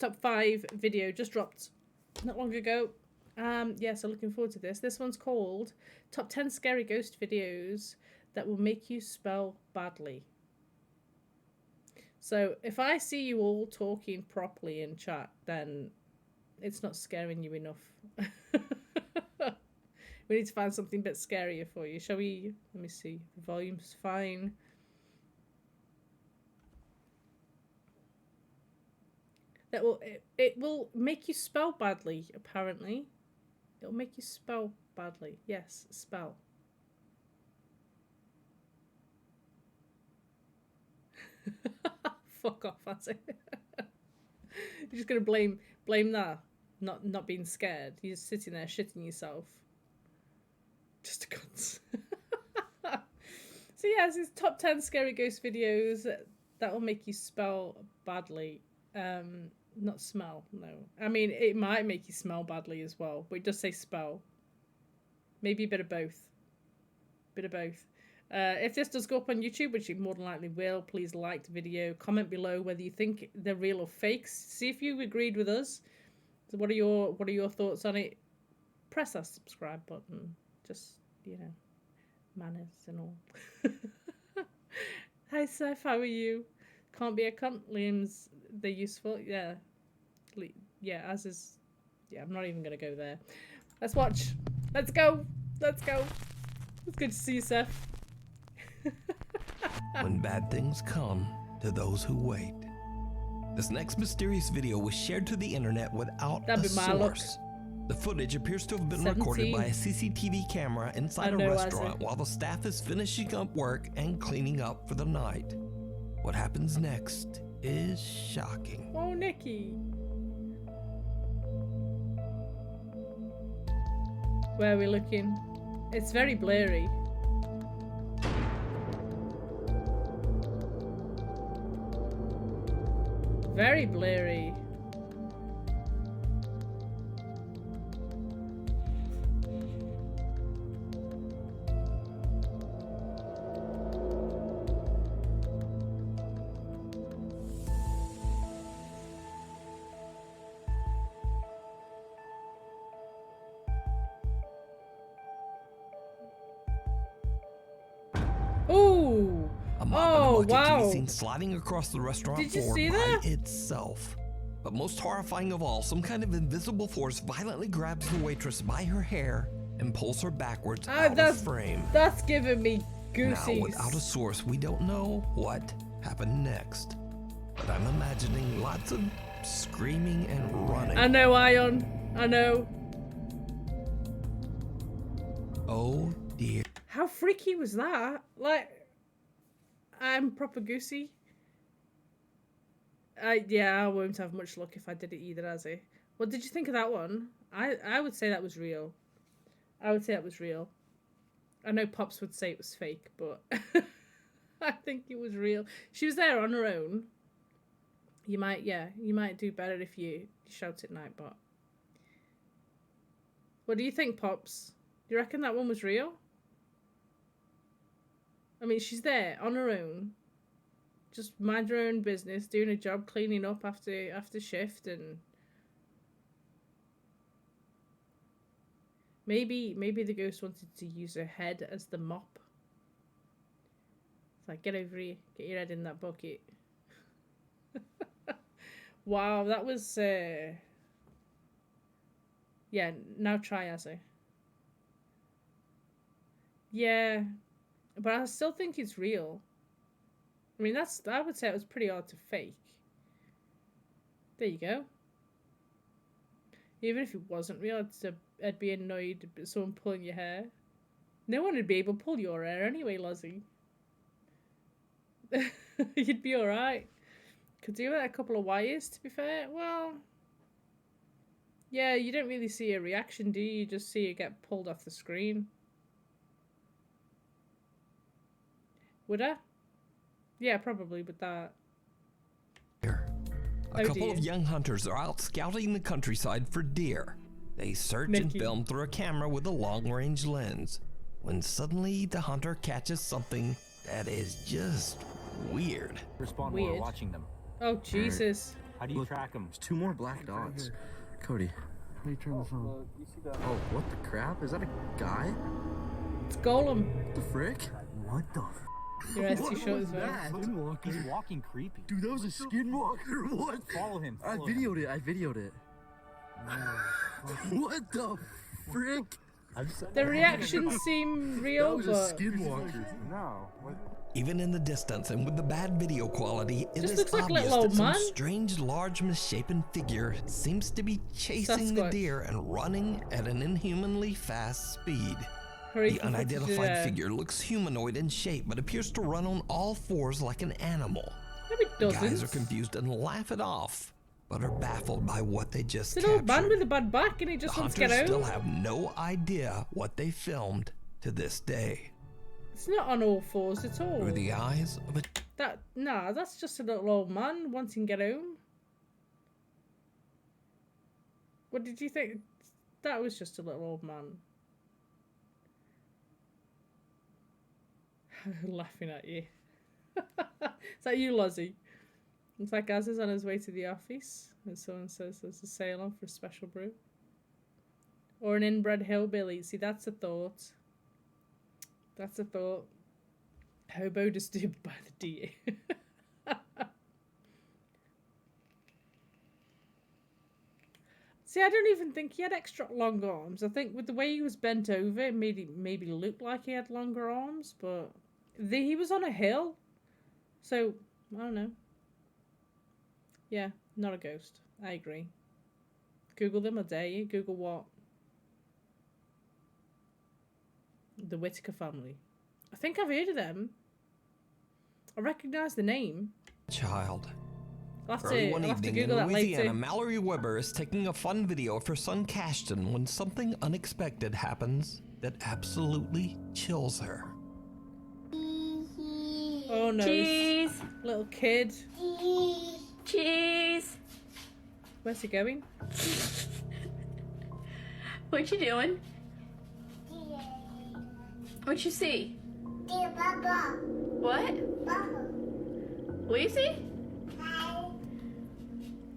Top 5 video just dropped not long ago. Yeah, so looking forward to this. This one's called Top 10 Scary Ghost Videos That Will Make You Spell Badly. So if I see you all talking properly in chat, then it's not scaring you enough. We need to find something a bit scarier for you. Shall we? Let me see. The volume's fine. That will it will make you spell badly, apparently. It'll make you spell badly. Yes, spell. Fuck off, that's it. You're just gonna blame that. Not being scared. You're just sitting there shitting yourself. Just a cunt. So yeah, it's top 10 scary ghost videos that will make you spell badly. Not smell, no. I mean, it might make you smell badly as well, but it does say spell. Maybe a bit of both. Bit of both. If this does go up on YouTube, which it more than likely will, please like the video. Comment below whether you think they're real or fakes. See if you agreed with us. So what are your thoughts on it? Press that subscribe button. Just, you know, manners and all. Hi Seth, how are you? Can't be a cunt. Liam's they're useful. Yeah. Yeah, as is. Yeah, I'm not even gonna go there. Let's watch. Let's go. Let's go. It's good to see you, Seth. When bad things come to those who wait. This next mysterious video was shared to the internet without a source. The footage appears to have been recorded by a CCTV camera inside a restaurant while the staff is finishing up work and cleaning up for the night. What happens next is shocking. Oh, Nikki. Where are we looking? It's very blurry. Very blurry. Ooh! Oh, wow! Can be seen sliding across the restaurant floor by itself. But most horrifying of all, some kind of invisible force violently grabs the waitress by her hair and pulls her backwards out of frame. That's giving me goosies. Now, without a source, we don't know what happened next. But I'm imagining lots of screaming and running. I know, Ion. I know. Oh dear. How freaky was that? Like, I'm proper goosey. Yeah, I won't have much luck if I did it either, has he? What did you think of that one? I would say that was real. I would say that was real. I know Pops would say it was fake, but I think it was real. She was there on her own. You might do better if you shout at night, but... What do you think, Pops? Do you reckon that one was real? I mean, she's there on her own. Just mind her own business, doing a job, cleaning up after shift, and maybe the ghost wanted to use her head as the mop. It's like, get over here, get your head in that bucket. Wow, that was yeah, now try Azzy. Yeah, but I still think it's real. I mean, I would say it was pretty hard to fake. There you go. Even if it wasn't real, I'd be annoyed at someone pulling your hair. No one would be able to pull your hair anyway, Lozzie. You'd be alright. Could do with a couple of wires, to be fair. Well, yeah, you don't really see a reaction, do you? You just see it get pulled off the screen. Would I? Yeah, probably with that. A couple of young hunters are out scouting the countryside for deer. They search and film through a camera with a long-range lens, when suddenly the hunter catches something that is just weird. Respond while watching them. Oh, Jesus. How do you track them? There's 2 more black dots. Cody. How do you turn this on? You see that? Oh, what the crap? Is that a guy? It's Golem. What the frick? What the Your eyes too What short was as well. that? Skinwalker. He's walking creepy. Dude, that was a skinwalker. What? Follow him. I Follow him. videoed it. I videoed it. What the frick? The reactions seem That real, was a but skinwalker. No. What? Even in the distance and with the bad video quality, it Just is looks like a obvious little that old some man. strange, large, misshapen figure seems to be chasing the Sasquatch. deer and running at an inhumanly fast speed. hurry The for footage, unidentified figure looks humanoid in shape, but appears to run on all fours like an animal. No, it The doesn't. guys are confused and laugh it off, but are baffled by what they just It's an old man captured. with a bad back, and he just The wants to get hunters home. still have no idea what they filmed to this day. It's not on all fours at all. Through the eyes of a Nah, that's just a little old man wanting to get home. What did you think? That was just a little old man. Laughing at you. Is that you, Lozzie? Looks like Gaz is on his way to the office, and someone says there's a sale on for a special brew. Or an inbred hillbilly. See, that's a thought. That's a thought. Hobo disturbed by the deer. See, I don't even think he had extra long arms. I think with the way he was bent over, it made him maybe look like he had longer arms, but he was on a hill. So, I don't know. Yeah, not a ghost. I agree. Google them, I dare you. Google what? The Whitaker family. I think I've heard of them. I recognise the name. child. I'll have Early to, one I'll have to evening in Google that Louisiana, later. Mallory Weber is taking a fun video of her son Cashton when something unexpected happens that absolutely chills her. Oh no. Cheese! Little kid. Cheese! Where's he going? What you doing? What you see? What? What you see? Bye.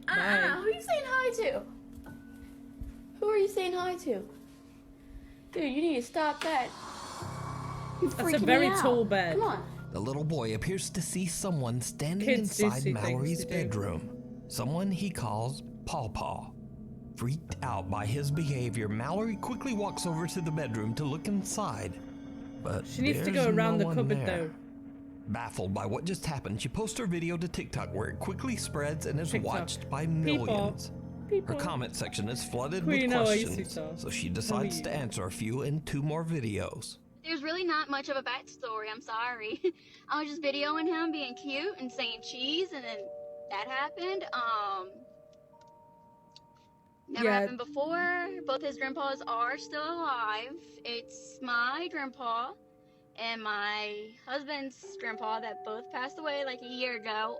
Who are you saying hi to? Who are you saying hi to? Dude, you need to stop that. You're That's a freaking very me out. tall bed. Come on. The little boy appears to see someone standing Kids do inside see things Mallory's to do. bedroom. Someone he calls Paw Paw. Freaked out by his behavior, Mallory quickly walks over to the bedroom to look inside. But She needs to there's go around no the one cupboard there. though. Baffled by what just happened, she posts her video to TikTok where it quickly spreads and is TikTok. watched by People. millions. People. Her comment section is flooded Queen, with how are you, questions, sweetheart? so she How are decides you? to answer a few in 2 more videos. There's really not much of a backstory, I'm sorry. I was just videoing him being cute and saying cheese, and then that happened. Never Yeah. happened before. Both his grandpas are still alive. It's my grandpa and my husband's grandpa that both passed away like a year ago.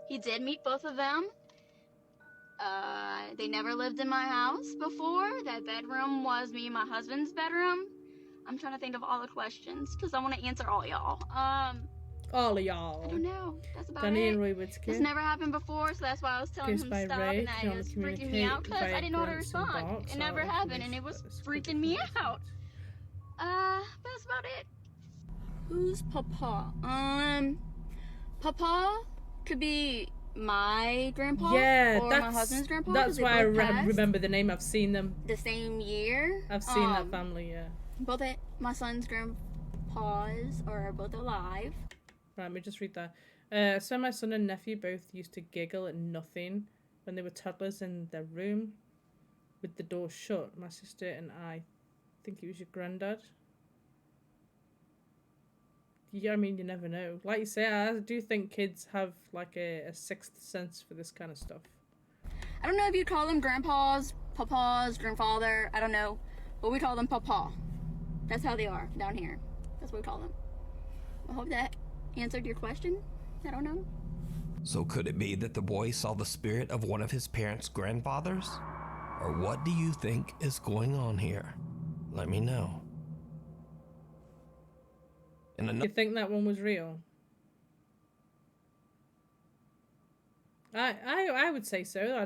He did meet both of them. They never lived in my house before. That bedroom was me and my husband's bedroom. I'm trying to think of all the questions because I want to answer all y'all. All of I y'all. don't know. That's about Danny it. and Roy Whitaker. This never happened before, so that's why I was telling Goes him by to stop, Ray, and that can only is freaking me communicate out because via I didn't know how to grunts and respond. barks It never or happened, and it was freaking me out. That's about it. Who's Papa? Papa could be my grandpa Yeah, or that's my husband's grandpa. that's 'cause they why I both passed remember the name. I've seen them. the same year. I've seen that family. Yeah. Both my son's grandpas are both alive. Right, let me just read that. So my son and nephew both used to giggle at nothing when they were toddlers in their room with the door shut. My sister and I think it was your granddad. Yeah, I mean, you never know. Like you say, I do think kids have like a sixth sense for this kind of stuff. I don't know if you call them grandpas, papas, grandfather. I don't know, but we call them papa. That's how they are down here. That's what we call them. I hope that answered your question. I don't know. So could it be that the boy saw the spirit of one of his parents' grandfathers? Or what do you think is going on here? Let me know. In You think that one was real? I would say so. I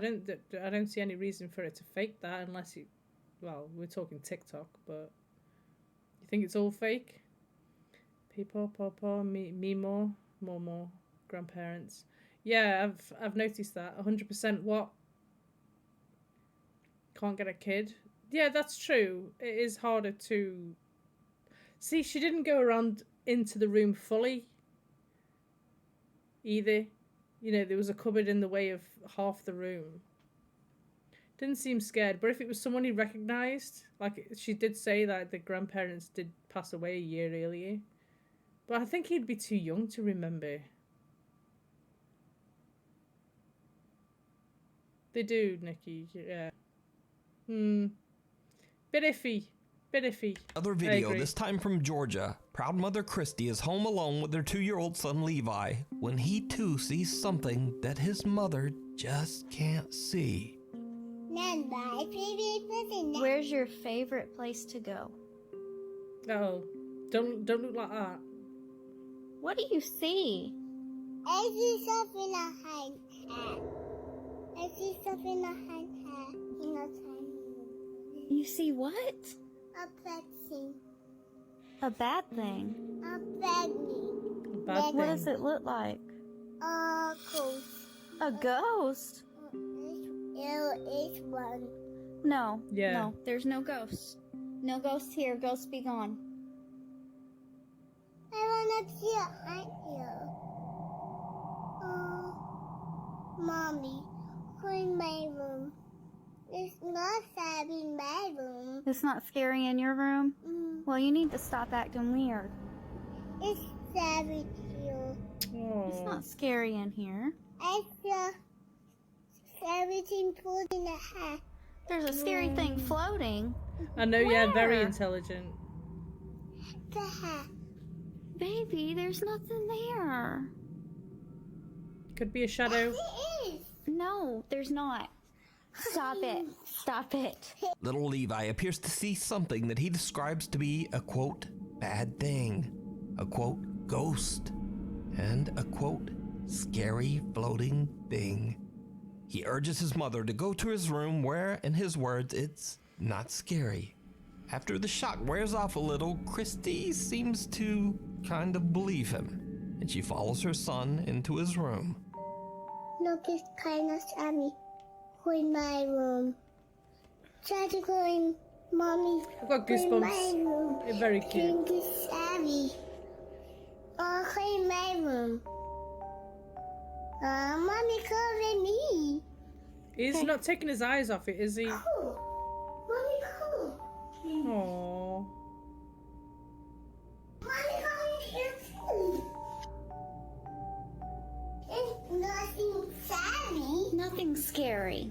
don't see any reason for it to fake that unless you, well, we're talking TikTok, but you think it's all fake? People, papa, me more grandparents. Yeah, I've noticed that 100%. What? Can't get a kid? Yeah, that's true. It is harder to see. She didn't go around into the room fully either. You know, there was a cupboard in the way of half the room. Didn't seem scared, but if it was someone he recognised, like she did say that the grandparents did pass away a year earlier, but I think he'd be too young to remember. They do, Nikki, yeah. Bit iffy. Another video, this time from Georgia. Proud mother Christy is home alone with their 2-year-old son Levi when he too sees something that his mother just can't see. Where's your favorite place to go? Oh, don't look like that. What do you see? I see something behind her. I see something behind her in a tiny. You see what? A bad thing. A bad thing. A bad thing. Bad What thing. does it look like? A ghost. A ghost? It's one. No. Yeah. No, there's no ghosts. No ghosts here. Ghosts be gone. I wanna see it right here. Mommy, go in my room. It's not sad in my room. It's not scary in your room? Well, you need to stop acting weird. It's sad with you. It's not scary in here. I feel everything pulled in the hat. There's a scary thing floating. I know, yeah, very Where? intelligent. The hat. Baby, there's nothing there. Could be a shadow. It is. No, there's not. Stop it. Stop it. Little Levi appears to see something that he describes to be a quote, bad thing, a quote, ghost, and a quote, scary floating thing. He urges his mother to go to his room where, in his words, it's not scary. After the shock wears off a little, Christy seems to kind of believe him, and she follows her son into his room. Look, it's kind of scary. Go in my room. Try to go in, Mommy. I've got Go in my goosebumps. room. They're very cute. Think it's scary. Oh, go in my room. Mommy, come with me. He's not taking his eyes off it, is he? Cool. Mommy, cool. Aww. Mommy, come here too. It's nothing scary. Nothing scary.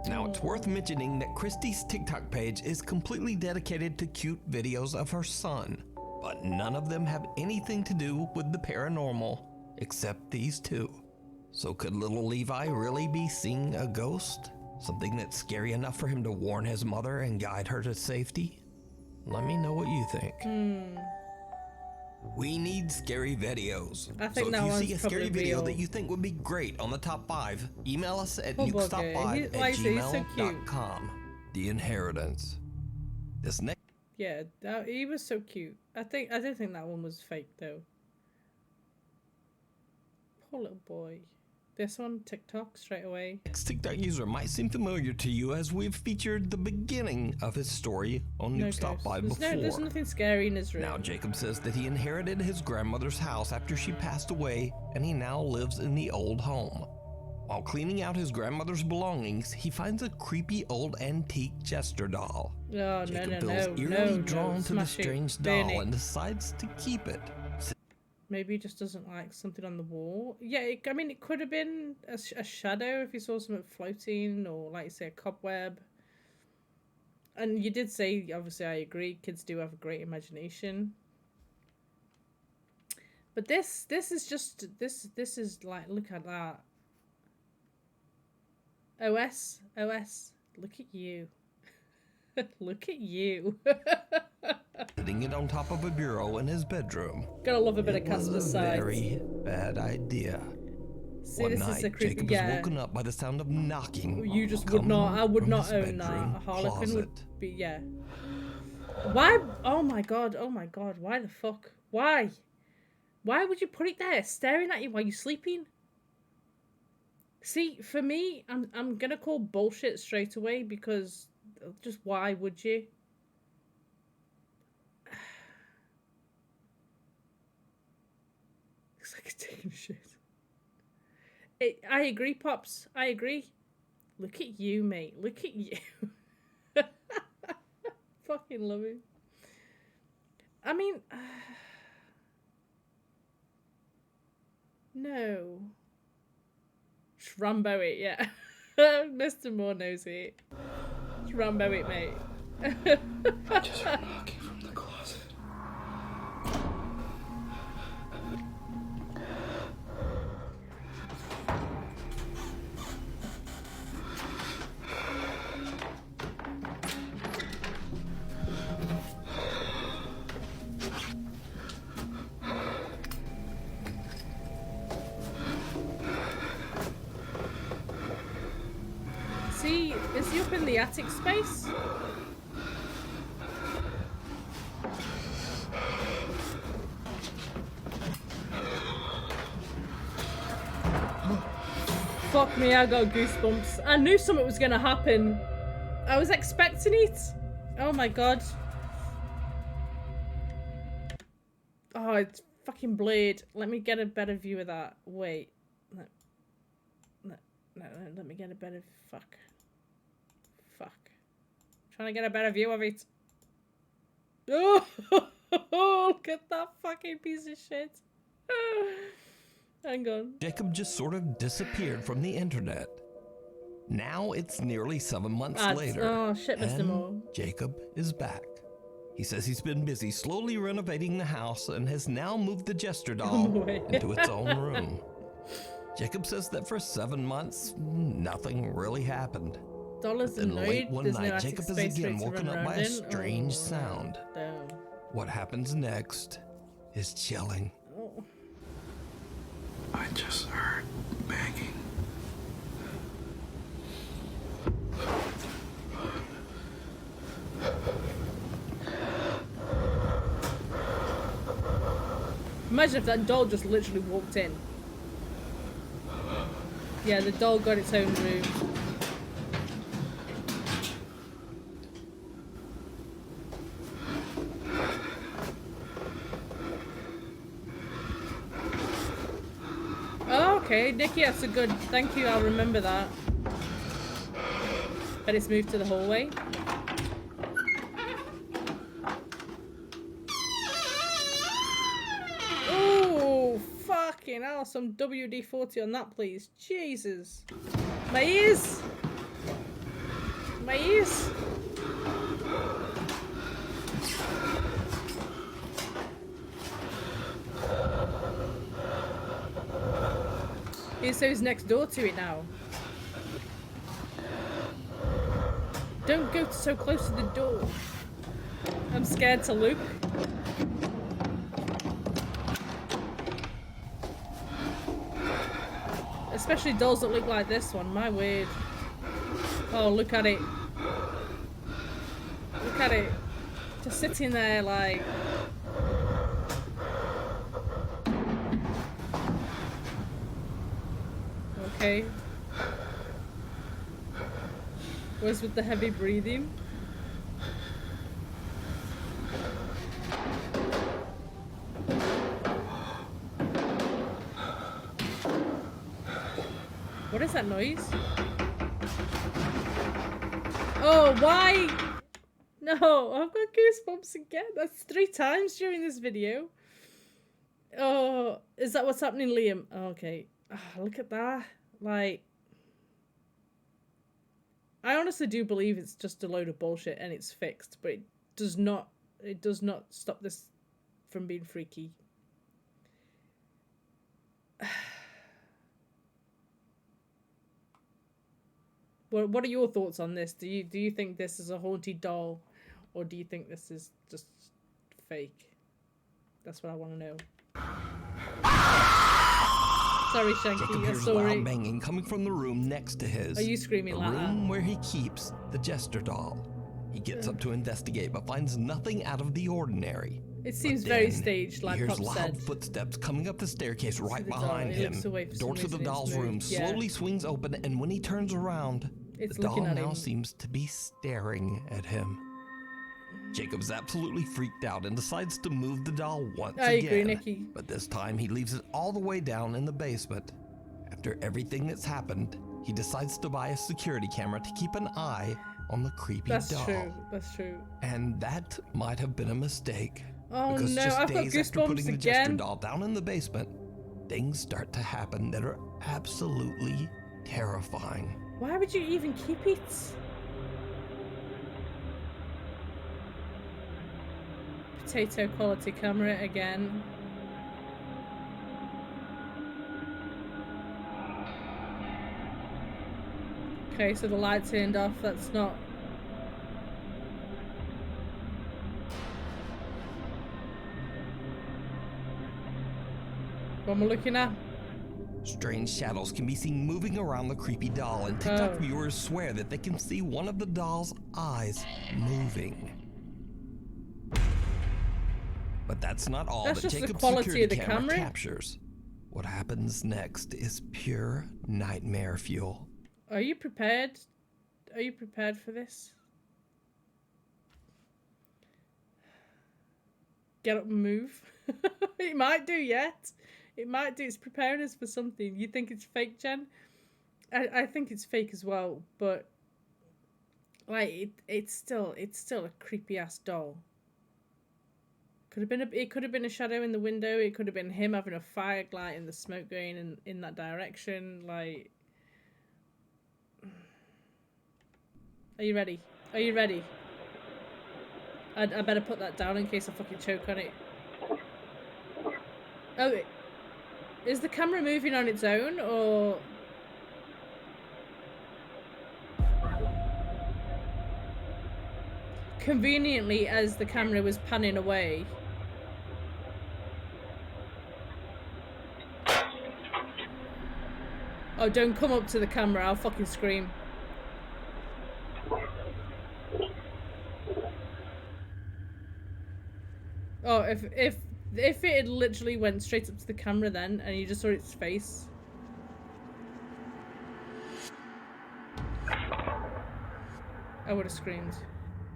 Now, it's worth mentioning that Christy's TikTok page is completely dedicated to cute videos of her son, but none of them have anything to do with the paranormal, except these two. So could little Levi really be seeing a ghost? Something that's scary enough for him to warn his mother and guide her to safety? Let me know what you think. We need scary videos. I think so that if you one's see a scary probably video real. that you think would be great on the top 5, email us at Oh, bugger. nukestop5 Like I at say, he's so cute. gmail.com. The Inheritance. This next Yeah, he was so cute. I did think that one was fake though. Poor little boy. This one, TikTok, straight away. TikTok user might seem familiar to you as we've featured the beginning of his story on No Nukes Top ghosts. 5 There's before. there's nothing scary in his room. Now Jacob says that he inherited his grandmother's house after she passed away, and he now lives in the old home. While cleaning out his grandmother's belongings, he finds a creepy old antique jester doll. Oh, no, Jacob no, feels no, eerily no, drawn no. to the Smash it. strange Burn doll it. and decides to keep it. Maybe he just doesn't like something on the wall. Yeah, I mean, it could have been a shadow if he saw something floating, or like you say, a cobweb. And you did say, obviously, I agree, kids do have a great imagination. But this is just, this is like, look at that. OS, look at you. Look at you. Putting it on top of a bureau in his bedroom. Gotta love a bit of It was Casper a sides. very bad idea. See, One this is night, a creepy. Jacob is woken up by the sound of knocking. You just would not. I would not own that. A harlequin would be. Yeah. Why? Oh my god. Oh my god. Why the fuck? Why? Why would you put it there, staring at you while you're sleeping? See, for me, I'm gonna call bullshit straight away because just why would you? Looks like it's taking shit. I agree, Pops. I agree. Look at you, mate. Look at you. Fucking love him. I mean, no. Just Rambo it, yeah. Mr. Moore knows it. Just Rambo it, mate. I just heard knocking from the closet. See, is he up in the attic space? Fuck me, I got goosebumps. I knew something was gonna happen. I was expecting it. Oh my god. Oh, it's fucking Blade. Let me get a better view of that. Wait. Let me get a better... Fuck. Trying to get a better view of it. Oh, look at that fucking piece of shit. Hang on. Jacob just sort of disappeared from the internet. Now it's nearly 7 months later. Oh shit, Mr. Moore. Jacob is back. He says he's been busy slowly renovating the house and has now moved the Jester doll into its own room. Jacob says that for 7 months, nothing really happened. Dollars And annoyed. late one There's night, no Jacob attic is space for again it to woken run up by around a in. strange Oh, sound. damn. What happens next is chilling. Oh. I just heard banging. Imagine if that doll just literally walked in. Yeah, the doll got its own room. Oh, okay, Nikki, that's a good... Thank you, I'll remember that. But it's moved to the hallway. Oh, fucking hell, some WD-40 on that, please. Jesus. My ears! My ears! So he's next door to it now. Don't go so close to the door. I'm scared to look. Especially dolls that look like this one, my word. Oh, look at it. Look at it. Just sitting there like... Okay. Where's with the heavy breathing? What is that noise? Oh, why? No, I've got goosebumps again. That's 3 times during this video. Oh, is that what's happening, Liam? Oh, okay. Oh, look at that. Like, I honestly do believe it's just a load of bullshit and it's fixed, but it does not stop this from being freaky. What are your thoughts on this? Do you think this is a haunted doll, or do you think this is just fake? That's what I want to know. Sorry, Shanky. Jacob I'm hears sorry. loud banging coming from the room next to his. Are you screaming the like that? room where he keeps the jester doll. He gets up to investigate, but finds nothing out of the ordinary. It seems But very then staged, like he hears Pop loud said. footsteps coming up the staircase right the doll. behind It him. looks away for The door some to the reason, it's doll's moved. room Yeah. slowly swings open, and when he turns around, It's the doll looking at now him. seems to be staring at him. Jacob's absolutely freaked out and decides to move the doll once I again. agree, Nikki. But this time he leaves it all the way down in the basement. After everything that's happened, he decides to buy a security camera to keep an eye on the creepy That's doll. true. That's true. And that might have been a mistake. Oh because no, just I've got days after putting goosebumps the jester again. doll down in the basement, things start to happen that are absolutely terrifying. Why would you even keep it? Potato quality camera again. Okay, so the light turned off. That's not. What am I looking at? Strange shadows can be seen moving around the creepy doll, and TikTok Oh. viewers swear that they can see one of the doll's eyes moving. But that's not all That's that just the Jacob's quality security of the camera camera. captures. What happens next is pure nightmare fuel. Are you prepared? Are you prepared for this? Get up and move. It might do yet. It might do. It's preparing us for something. You think it's fake, Jen? I think it's fake as well, but like it's still a creepy ass doll. It could have been a shadow in the window. It could have been him having a fire light and the smoke going in that direction. Like, are you ready? Are you ready? I better put that down in case I fucking choke on it. Oh, is the camera moving on its own, or? Conveniently, as the camera was panning away. Oh, don't come up to the camera, I'll fucking scream. Oh, if it had literally went straight up to the camera then, and you just saw its face. I would have screamed.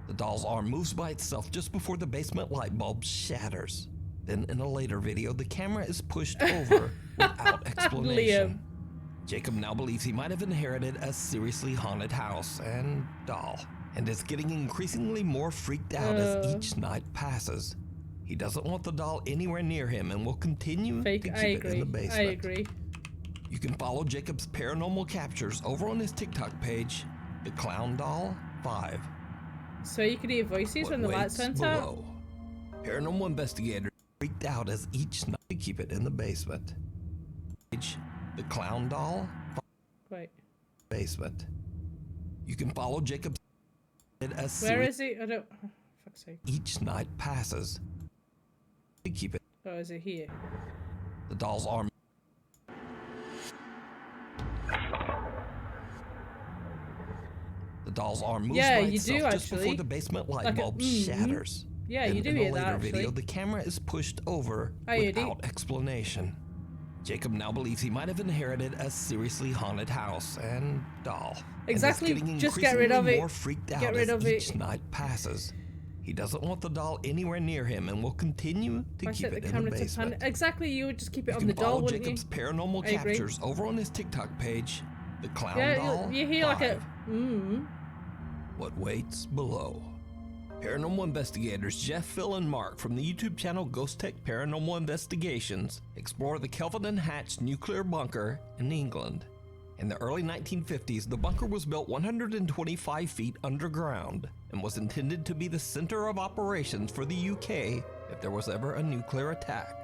The doll's arm moves by itself just before the basement light bulb shatters. Then in a later video, the camera is pushed over without explanation. Liam. Jacob now believes he might have inherited a seriously haunted house and doll, and is getting increasingly more freaked out as each night passes. He doesn't want the doll anywhere near him and will continue to keep it in the basement. I agree. You can follow Jacob's paranormal captures over on his TikTok page, The Clown Doll 5. So you could hear voices when the lights went out? Paranormal investigators freaked out as each night to keep it in the basement. The Clown Doll 5. Wait. Basement. You can follow Jacob's Where is he? I don't. Oh, fuck's sake. Each night passes. To keep it. Oh, is it here? The doll's arm. The doll's arm moves by itself just before the basement light bulb shatters. Yeah, then you do in hear a later that, video, actually. the camera is pushed over without explanation. Jacob now believes he might have inherited a seriously haunted house and doll. Exactly. And is Just get rid of it. more freaked out Get rid as of each it. night passes. He doesn't want the doll anywhere near him and will continue to I keep set it the in camera the to basement. pan. Exactly, you would just keep it You on can the doll, follow wouldn't Jacob's you? paranormal I agree. captures over on his TikTok page, The Clown Yeah, Doll you hear like a 5. What waits below. Paranormal investigators Jeff, Phil, and Mark from the YouTube channel Ghost Tech Paranormal Investigations explore the Kelvin and Hatch nuclear bunker in England. In the early 1950s, the bunker was built 125 feet underground and was intended to be the center of operations for the UK if there was ever a nuclear attack.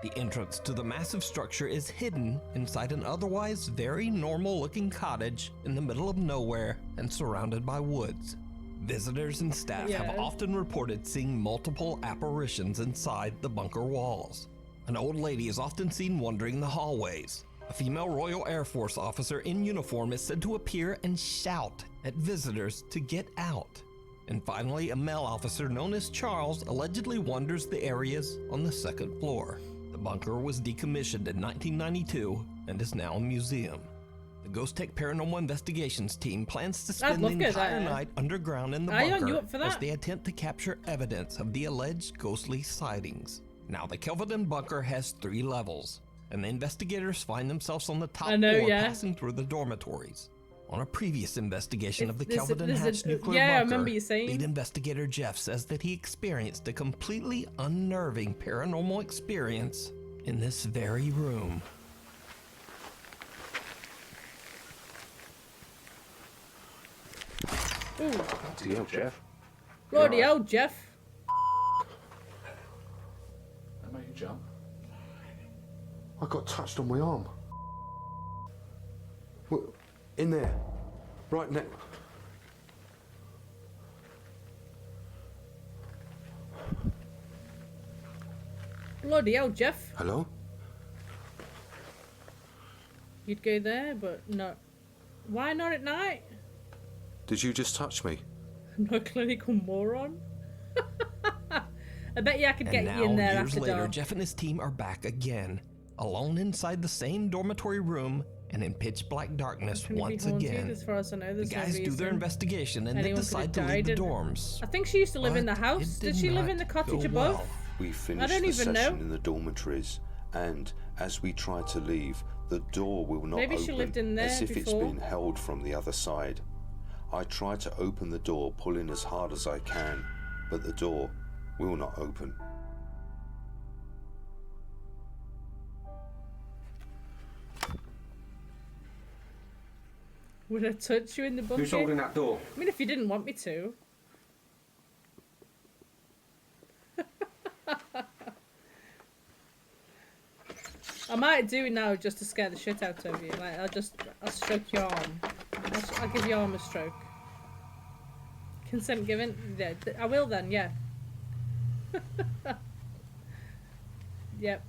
The entrance to the massive structure is hidden inside an otherwise very normal-looking cottage in the middle of nowhere and surrounded by woods. Visitors and staff have often reported seeing multiple apparitions inside the bunker walls. An old lady is often seen wandering the hallways, A female Royal Air Force officer in uniform is said to appear and shout at visitors to get out. And finally, a male officer known as Charles allegedly wanders the areas on the second floor. The bunker was decommissioned in 1992 and is now a museum. The Ghost Tech Paranormal Investigations team plans to spend the entire night underground in the bunker as they attempt to capture evidence of the alleged ghostly sightings. Now, the Kelvedon bunker has 3 levels, and the investigators find themselves on the top floor passing through the dormitories. On a previous investigation of the Kelvedon Hatch nuclear bunker, lead investigator Jeff says that he experienced a completely unnerving paranormal experience in this very room. Bloody hell, Jeff. Bloody hell, Jeff. That made you jump. I got touched on my arm. Look, in there. Right next. Bloody hell, Jeff. Hello? You'd go there, but no. Why not at night? Did you just touch me? I'm not a clinical moron. I bet you I could get you in there years after later, dark. Jeff and his team are back again, alone inside the same dormitory room and in pitch black darkness once again. As far as I know, the guys do their investigation and then decide to leave the dorms. I think she used to live in the house. Did she live in the cottage above? We finished the session in the dormitories, and as we try to leave, the door will not Maybe open, she lived in there as if it's before. been held from the other side. I try to open the door, pulling as hard as I can, but the door will not open. Would I touch you in the bunker? Who's holding that door? I mean, if you didn't want me to. I might do it now just to scare the shit out of you. Like, I'll stroke your arm. I'll give your arm a stroke. Consent given? Yeah, I will then, yeah. Yep.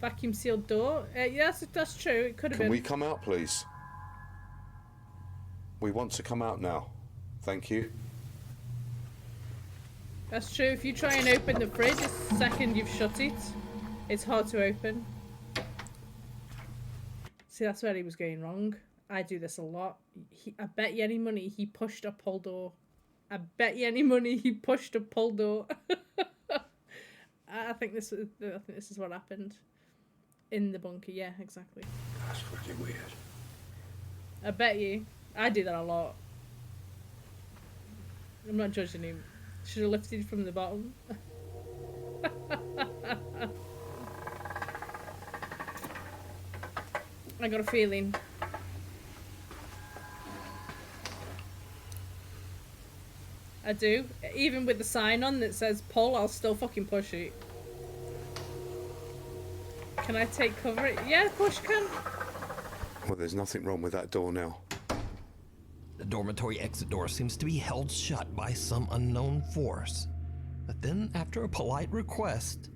Vacuum sealed door. Yes, that's true. It could have been. Can we come out, please? We want to come out now. Thank you. That's true. If you try and open the fridge the second you've shut it, it's hard to open. See, that's where he was going wrong. I do this a lot. I bet you any money he pushed a pull door. I bet you any money he pushed a pull door. I think this is what happened in the bunker. Yeah, exactly. That's fucking weird. I bet you. I do that a lot. I'm not judging him. Should have lifted from the bottom. I got a feeling. I do. Even with the sign on that says pull, I'll still fucking push it. Can I take cover? Yeah, of course you can. Well, there's nothing wrong with that door now. The dormitory exit door seems to be held shut by some unknown force. But then, after a polite request,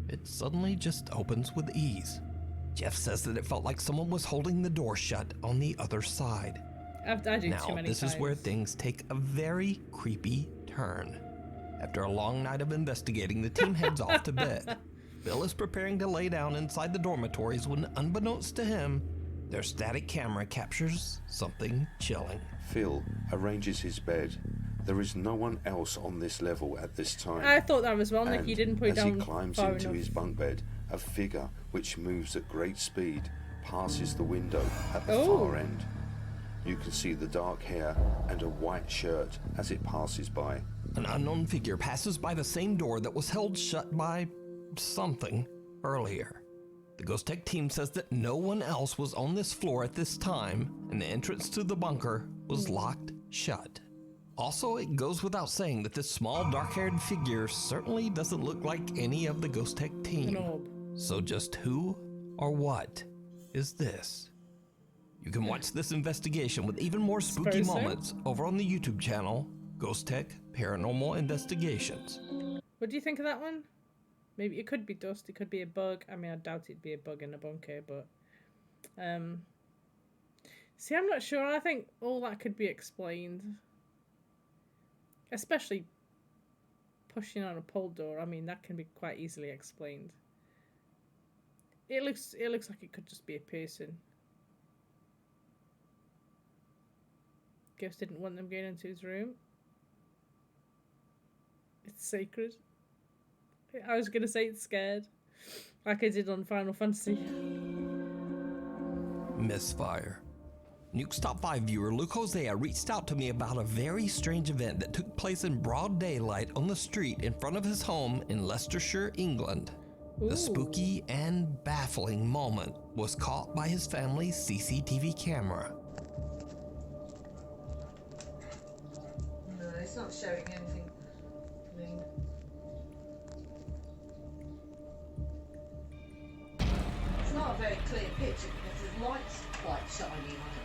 it suddenly just opens with ease. Jeff says that it felt like someone was holding the door shut on the other side. I do too many this times. is where things take a very creepy turn. After a long night of investigating, the team heads off to bed. Bill is preparing to lay down inside the dormitories when, unbeknownst to him, their static camera captures something chilling. Phil arranges his bed. There is no one else on this level at this time. I thought that as well, Nick. You didn't put it down as he climbs far into enough. his bunk bed, a figure which moves at great speed passes the window at the far end. You can see the dark hair and a white shirt as it passes by. An unknown figure passes by the same door that was held shut by something earlier. The Ghost Tech team says that no one else was on this floor at this time, and the entrance to the bunker was locked shut. Also, it goes without saying that this small dark-haired figure certainly doesn't look like any of the Ghost Tech team. So just who or what is this? You can watch this investigation with even more spooky moments over on the YouTube channel, Ghost Tech Paranormal Investigations. What do you think of that one? Maybe it could be dust, it could be a bug. I mean, I doubt it'd be a bug in a bunker, but See, I'm not sure. I think all that could be explained. Especially pushing on a pole door. I mean, that can be quite easily explained. It looks like it could just be a person. Ghost didn't want them going into his room. It's sacred. I was gonna say it's scared, like I did on Final Fantasy. Misfire. Nukes Top 5 viewer Luke Hosea reached out to me about a very strange event that took place in broad daylight on the street in front of his home in Leicestershire, England. Ooh. The spooky and baffling moment was caught by his family's CCTV camera. No, it's not showing anything. It's not a very clear picture because the light's quite shiny on it.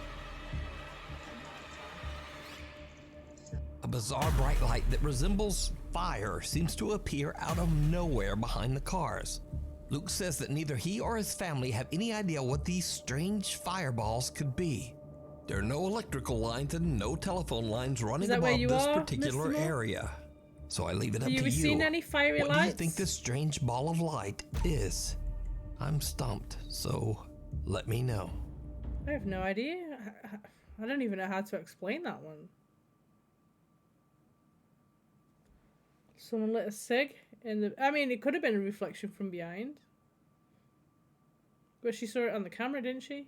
A bizarre bright light that resembles fire seems to appear out of nowhere behind the cars. Luke says that neither he or his family have any idea what these strange fireballs could be. There are no electrical lines and no telephone lines running above this particular area. So I leave it up to you. Have you seen any fiery lights? What do you think this strange ball of light is? I'm stumped, so let me know. I have no idea. I don't even know how to explain that one. Someone lit a cig in the... I mean, it could have been a reflection from behind. But she saw it on the camera, didn't she?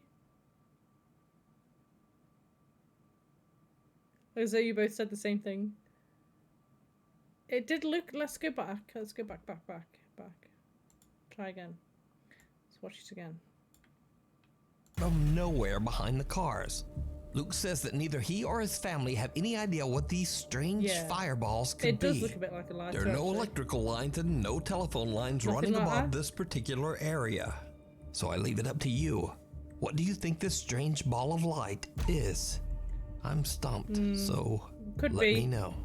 As though you both said the same thing. It did look... Let's go back. Let's go back. Try again. Let's watch it again. From nowhere behind the cars. Luke says that neither he or his family have any idea what these strange fireballs could be. It does look a bit like a lighter. There are no electrical lines and no telephone lines running above this particular area. So I leave it up to you. What do you think this strange ball of light is? I'm stumped, so let me know.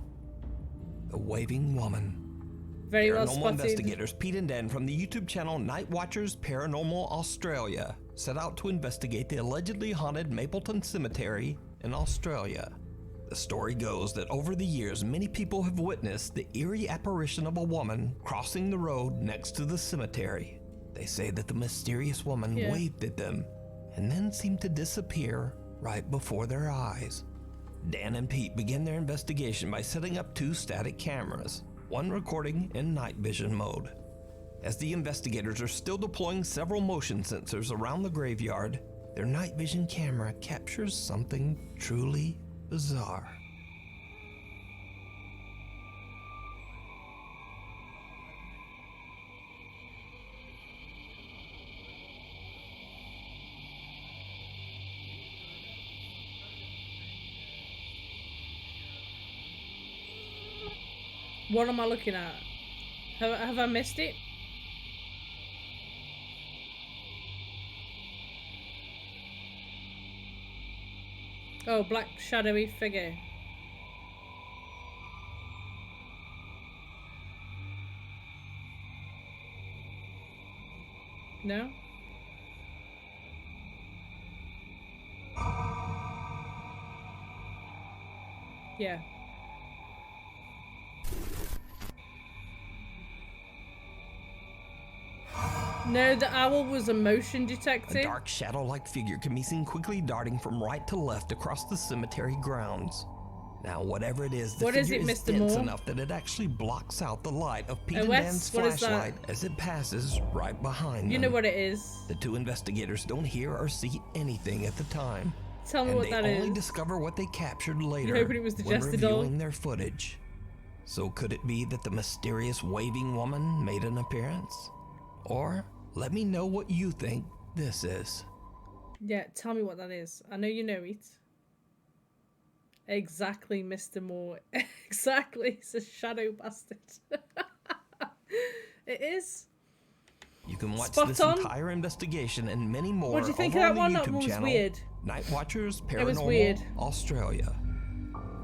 The Waving Woman. Very well Paranormal spotted. investigators Pete and Dan from the YouTube channel Night Watchers Paranormal Australia set out to investigate the allegedly haunted Mapleton Cemetery in Australia. The story goes that over the years, many people have witnessed the eerie apparition of a woman crossing the road next to the cemetery. They say that the mysterious woman waved at them and then seemed to disappear right before their eyes. Dan and Pete began their investigation by setting up 2 static cameras, one recording in night vision mode. As the investigators are still deploying several motion sensors around the graveyard, their night vision camera captures something truly bizarre. What am I looking at? Have I missed it? Oh, black shadowy figure. No? Yeah. No, the owl was a motion detector. A dark shadow-like figure can be seen quickly darting from right to left across the cemetery grounds. Now, whatever it is, the figure is dense enough that it actually blocks out the light of Pete and Dan's flashlight as it passes right behind them. You know what it is. The 2 investigators don't hear or see anything at the time. Tell me what that is. And they only discover what they captured later when reviewing their footage. So could it be that the mysterious waving woman made an appearance? Or let me know what you think this is. Yeah, tell me what that is. I know you know it. Exactly, Mr. Moore. Exactly. It's a shadow bastard. It is. You can watch this entire investigation and many more what do you think over of that on the one? YouTube That was channel, weird. Night Watchers It was weird. Paranormal Australia,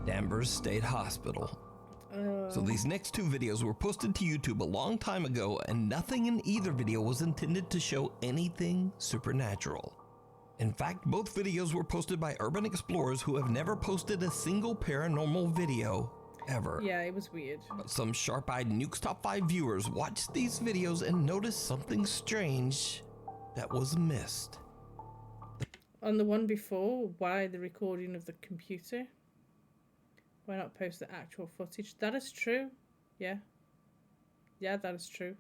Danvers State Hospital. So these next 2 videos were posted to YouTube a long time ago, and nothing in either video was intended to show anything supernatural. In fact, both videos were posted by urban explorers who have never posted a single paranormal video ever. Yeah, it was weird. But some sharp-eyed Nukes Top 5 viewers watched these videos and noticed something strange that was missed. On the one before, why the recording of the computer? Why not post the actual footage? That is true. Yeah. Yeah, that is true.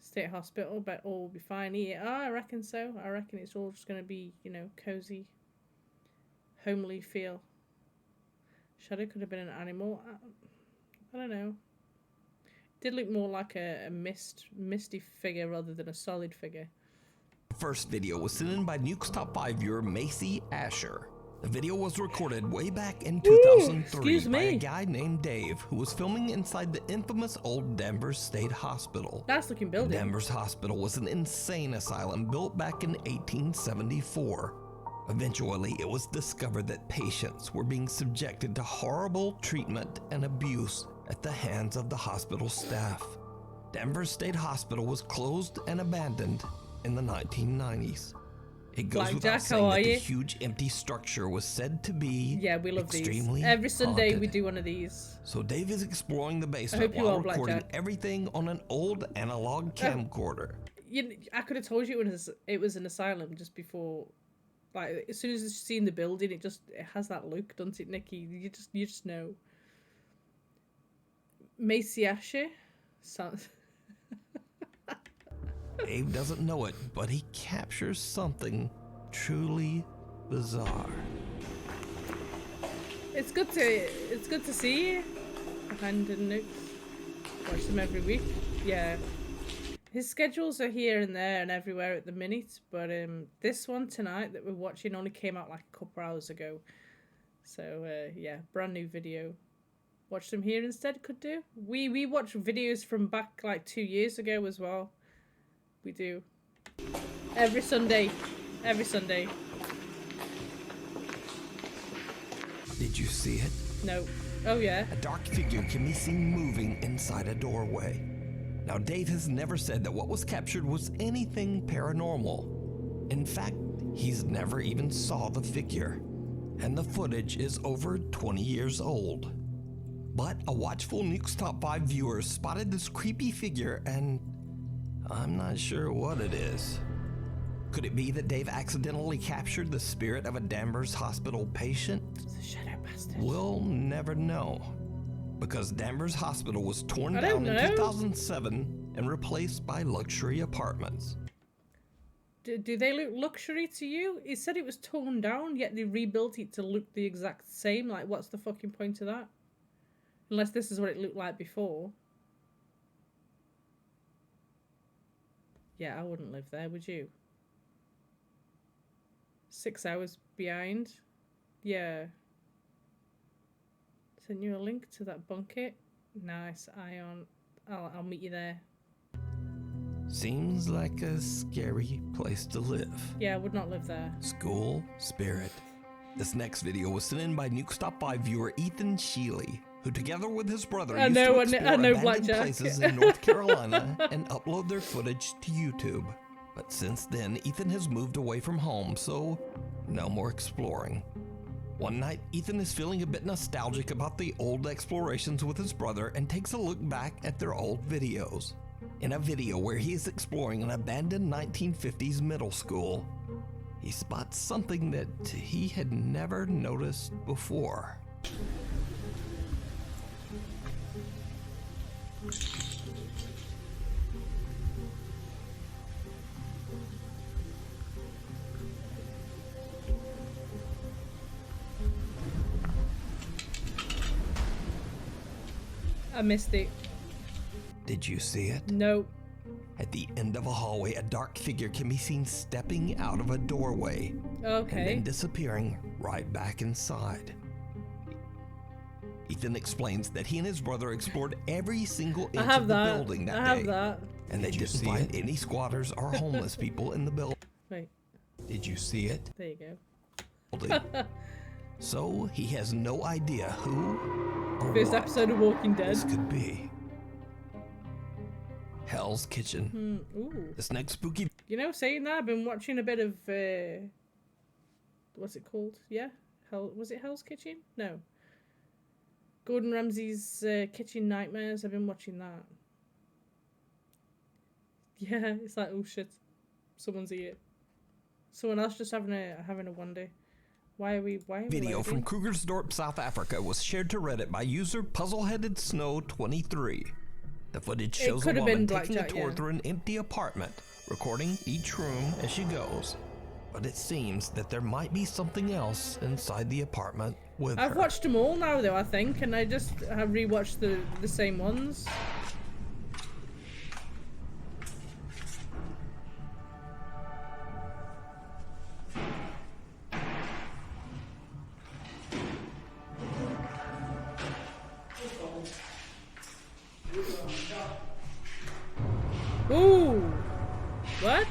State hospital, but all will be fine here. Oh, I reckon so. I reckon it's all just going to be, you know, cozy, homely feel. Shadow could have been an animal. I don't know. It did look more like a misty figure rather than a solid figure. The first video was sent in by Nukes Top 5 viewer Macy Asher. The video was recorded way back in 2003 by a guy named Dave who was filming inside the infamous old Danvers State Hospital. Nice looking building. Danvers Hospital was an insane asylum built back in 1874. Eventually, it was discovered that patients were being subjected to horrible treatment and abuse at the hands of the hospital staff. Danvers State Hospital was closed and abandoned in the 1990s. It goes without saying that the huge empty structure was said to be we love extremely these. Every Sunday haunted. we do one of these. So Dave is exploring the basement while recording everything on an old analog camcorder. I could have told you it was an asylum just before. Like, as soon as you've seen the building, it has that look, doesn't it, Nikki? You just know. Macy Asher sounds. Dave doesn't know it, but he captures something truly bizarre. It's good to see you behind the Nukes. Watch them every week. Yeah. His schedules are here and there and everywhere at the minute, but this one tonight that we're watching only came out like a couple hours ago. So yeah, brand new video. Watch them here instead could do. We watch videos from back like 2 years ago as well. We do. Every Sunday. Every Sunday. Did you see it? No. Oh yeah. A dark figure can be seen moving inside a doorway. Now, Dave has never said that what was captured was anything paranormal. In fact, he's never even saw the figure. And the footage is over 20 years old. But a watchful Nukes Top 5 viewer spotted this creepy figure and I'm not sure what it is. Could it be that Dave accidentally captured the spirit of a Danvers Hospital patient? It's a shadow bastard. We'll never know. Because Danvers Hospital was torn down in 2007 and replaced by luxury apartments. Do they look luxury to you? It said it was torn down, yet they rebuilt it to look the exact same. Like, what's the fucking point of that? Unless this is what it looked like before. Yeah, I wouldn't live there, would you? 6 hours behind. Yeah. Send you a link to that bunker. Nice, Ion. I'll meet you there. Seems like a scary place to live. Yeah, I would not live there. School spirit. This next video was sent in by Nukes Top 5 viewer Ethan Sheely, who together with his brother used to explore abandoned places in North Carolina and upload their footage to YouTube. But since then, Ethan has moved away from home, so no more exploring. One night, Ethan is feeling a bit nostalgic about the old explorations with his brother and takes a look back at their old videos. In a video where he is exploring an abandoned 1950s middle school, he spots something that he had never noticed before. I missed it. Did you see it? No. At the end of a hallway, a dark figure can be seen stepping out of a doorway. Okay. And then disappearing right back inside. Ethan explains that he and his brother explored every single inch of the building that day. I have that. And they didn't find any squatters or homeless people in the building. Wait. Did you see it? There you go. So he has no idea who or First what episode of Walking Dead. this could be. Hell's Kitchen. Ooh. This next spooky... You know, saying that, I've been watching a bit of, what's it called? Yeah? Was it Hell's Kitchen? No. Gordon Ramsay's Kitchen Nightmares. I've been watching that. Yeah, it's like, oh shit. Someone's here. Someone else just having a wonder. Why are we Video from loading? Krugersdorp, South Africa was shared to Reddit by user Puzzleheaded Snow 23. The footage shows a woman taking a tour through an empty apartment, recording each room as she goes. But it seems that there might be something else inside the apartment with her. I've watched them all now though, I think, and I just have rewatched the same ones. Ooh! What?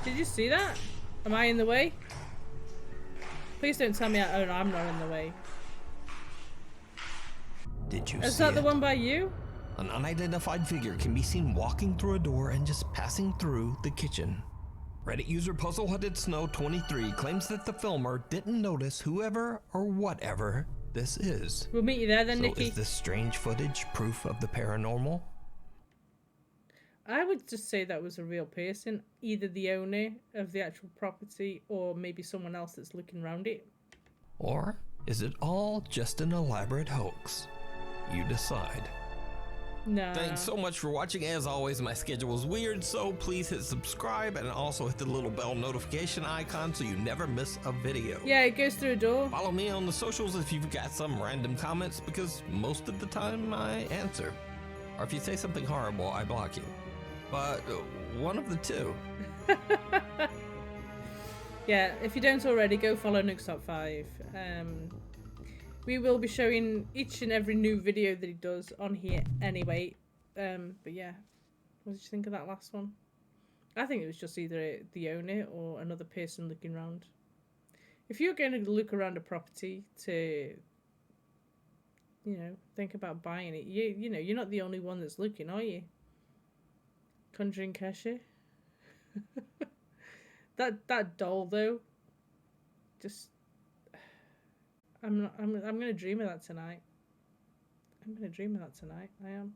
Did you see that? Am I in the way? Please don't tell me oh no, I'm not in the way. Did you see Is that the it? one by you? An unidentified figure can be seen walking through a door and just passing through the kitchen. Reddit user Puzzleheaded Snow 23 claims that the filmer didn't notice whoever or whatever this is. We'll meet you there then, So Nikki. is this strange footage proof of the paranormal? I would just say that was a real person, either the owner of the actual property or maybe someone else that's looking around it. Or is it all just an elaborate hoax? You decide. No. Thanks so much for watching. As always, my schedule is weird, so please hit subscribe and also hit the little bell notification icon so you never miss a video. Yeah, it goes through a door. Follow me on the socials if you've got some random comments, because most of the time I answer. Or if you say something horrible, I block you. But one of the two. Yeah, if you don't already, go follow Nukes Top 5. We will be showing each and every new video that he does on here anyway. But yeah, what did you think of that last one? I think it was just either the owner or another person looking around. If you're going to look around a property to, you know, think about buying it, you know, you're not the only one that's looking, are you? Conjuring Kesha. that doll though, just I'm gonna dream of that tonight. I am.